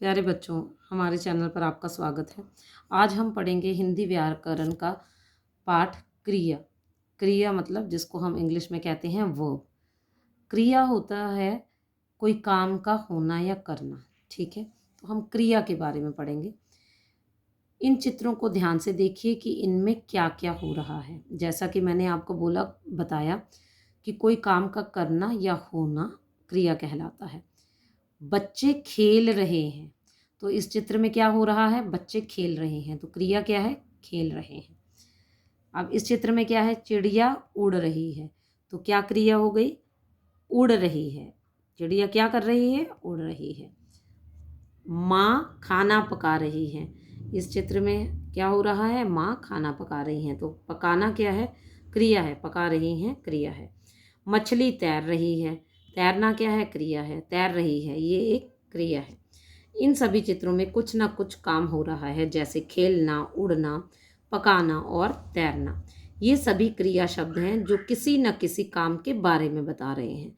प्यारे बच्चों, हमारे चैनल पर आपका स्वागत है। आज हम पढ़ेंगे हिंदी व्याकरण का पाठ क्रिया। क्रिया मतलब जिसको हम इंग्लिश में कहते हैं वर्ब। क्रिया होता है कोई काम का होना या करना। ठीक है, तो हम क्रिया के बारे में पढ़ेंगे। इन चित्रों को ध्यान से देखिए कि इनमें क्या क्या हो रहा है। जैसा कि मैंने आपको बताया कि कोई काम का करना या होना क्रिया कहलाता है। बच्चे खेल रहे हैं, तो इस चित्र में क्या हो रहा है? बच्चे खेल रहे हैं, तो क्रिया क्या है? खेल रहे हैं। अब इस चित्र में क्या है? चिड़िया उड़ रही है, तो क्या क्रिया हो गई? उड़ रही है। चिड़िया क्या कर रही है? उड़ रही है। माँ खाना पका रही है, इस चित्र में क्या हो रहा है? माँ खाना पका रही हैं, तो पकाना क्या है? क्रिया है। पका रही हैं क्रिया है। मछली तैर रही है, तैरना क्या है? क्रिया है। तैर रही है, ये एक क्रिया है। इन सभी चित्रों में कुछ ना कुछ काम हो रहा है, जैसे खेलना, उड़ना, पकाना और तैरना। ये सभी क्रिया शब्द हैं जो किसी न किसी काम के बारे में बता रहे हैं।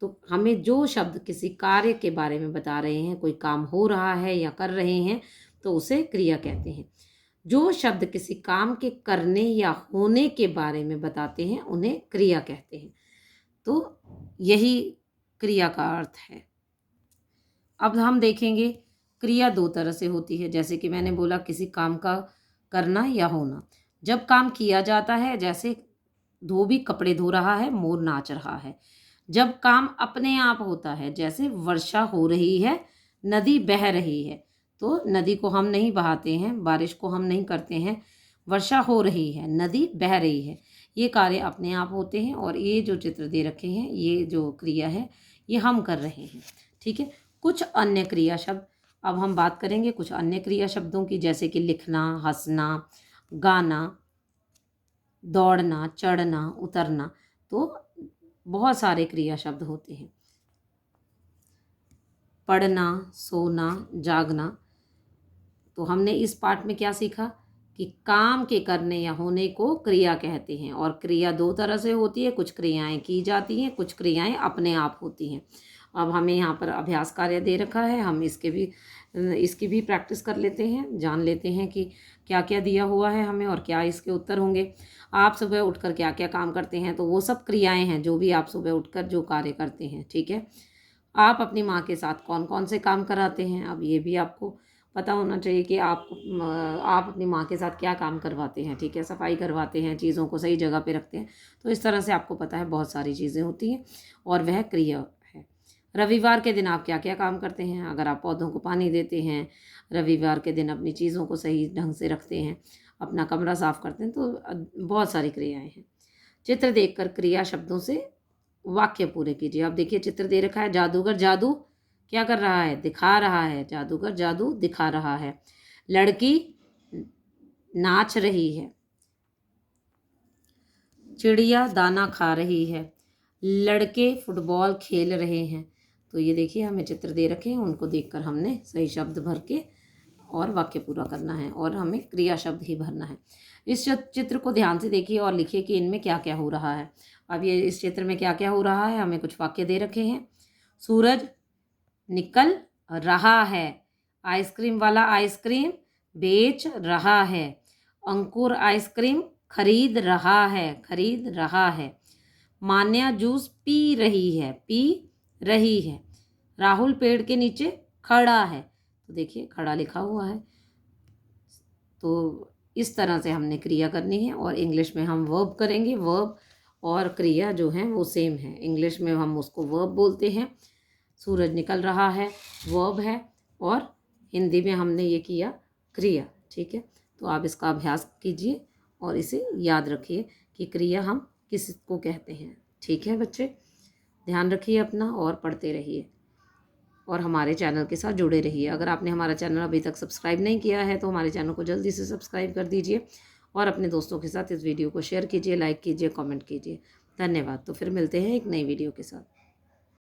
तो हमें जो शब्द किसी कार्य के बारे में बता रहे हैं, कोई काम हो रहा है या कर रहे हैं, तो उसे क्रिया कहते हैं। जो शब्द किसी काम के करने या होने के बारे में बताते हैं, उन्हें क्रिया कहते हैं। तो यही क्रिया का अर्थ है। अब हम देखेंगे क्रिया दो तरह से होती है। जैसे कि मैंने बोला, किसी काम का करना या होना। जब काम किया जाता है, जैसे धोबी कपड़े धो रहा है, मोर नाच रहा है। जब काम अपने आप होता है, जैसे वर्षा हो रही है, नदी बह रही है, तो नदी को हम नहीं बहाते हैं, बारिश को हम नहीं करते हैं। वर्षा हो रही है, नदी बह रही है, ये कार्य अपने आप होते हैं। और ये जो चित्र दे रखे हैं, ये जो क्रिया है, ये हम कर रहे हैं। ठीक है। कुछ अन्य क्रिया शब्द अब हम बात करेंगे, कुछ अन्य क्रिया शब्दों की, जैसे कि लिखना, हंसना, गाना, दौड़ना, चढ़ना, उतरना। तो बहुत सारे क्रिया शब्द होते हैं। पढ़ना, सोना, जागना। तो हमने इस पाठ में क्या सीखा कि काम के करने या होने को क्रिया कहते हैं। और क्रिया दो तरह से होती है, कुछ क्रियाएं की जाती हैं, कुछ क्रियाएं अपने आप होती हैं। अब हमें यहाँ पर अभ्यास कार्य दे रखा है, हम इसकी भी प्रैक्टिस कर लेते हैं, जान लेते हैं कि क्या क्या दिया हुआ है हमें और क्या इसके उत्तर होंगे। आप सुबह उठकर क्या क्या काम करते हैं, तो वो सब क्रियाएं हैं जो भी आप सुबह उठकर जो कार्य करते हैं। ठीक है। आप अपनी माँ के साथ कौन कौन से काम कराते हैं, अब ये भी आपको पता होना चाहिए कि आप अपनी माँ के साथ क्या काम करवाते हैं। ठीक है। सफाई करवाते हैं, चीज़ों को सही जगह पे रखते हैं। तो इस तरह से आपको पता है बहुत सारी चीज़ें होती हैं और वह क्रिया है। रविवार के दिन आप क्या क्या काम करते हैं? अगर आप पौधों को पानी देते हैं, रविवार के दिन अपनी चीज़ों को सही ढंग से रखते हैं, अपना कमरा साफ करते हैं, तो बहुत सारी क्रियाएँ हैं। चित्र देखकर क्रिया शब्दों से वाक्य पूरे कीजिए। अब देखिए, चित्र दे रखा है, जादूगर जादू क्या कर रहा है? दिखा रहा है। जादूगर जादू दिखा रहा है। लड़की नाच रही है। चिड़िया दाना खा रही है। लड़के फुटबॉल खेल रहे हैं। तो ये देखिए, हमें चित्र दे रखे हैं, उनको देखकर हमने सही शब्द भर के और वाक्य पूरा करना है, और हमें क्रिया शब्द ही भरना है। इस चित्र को ध्यान से देखिए और लिखिए कि इनमें क्या क्या हो रहा है। अब ये इस चित्र में क्या क्या हो रहा है, हमें कुछ वाक्य दे रखे हैं। सूरज निकल रहा है। आइसक्रीम वाला आइसक्रीम बेच रहा है। अंकुर आइसक्रीम खरीद रहा है। खरीद रहा है। मान्या जूस पी रही है। पी रही है। राहुल पेड़ के नीचे खड़ा है। तो देखिए, खड़ा लिखा हुआ है। तो इस तरह से हमने क्रिया करनी है। और इंग्लिश में हम वर्ब करेंगे। वर्ब और क्रिया जो है वो सेम है। इंग्लिश में हम उसको वर्ब बोलते हैं। सूरज निकल रहा है वर्ब है, और हिंदी में हमने ये किया क्रिया। ठीक है। तो आप इसका अभ्यास कीजिए और इसे याद रखिए कि क्रिया हम किसको कहते हैं। ठीक है बच्चे, ध्यान रखिए अपना और पढ़ते रहिए और हमारे चैनल के साथ जुड़े रहिए। अगर आपने हमारा चैनल अभी तक सब्सक्राइब नहीं किया है, तो हमारे चैनल को जल्दी से सब्सक्राइब कर दीजिए और अपने दोस्तों के साथ इस वीडियो को शेयर कीजिए, लाइक कीजिए, कमेंट कीजिए। धन्यवाद। तो फिर मिलते हैं एक नई वीडियो के साथ।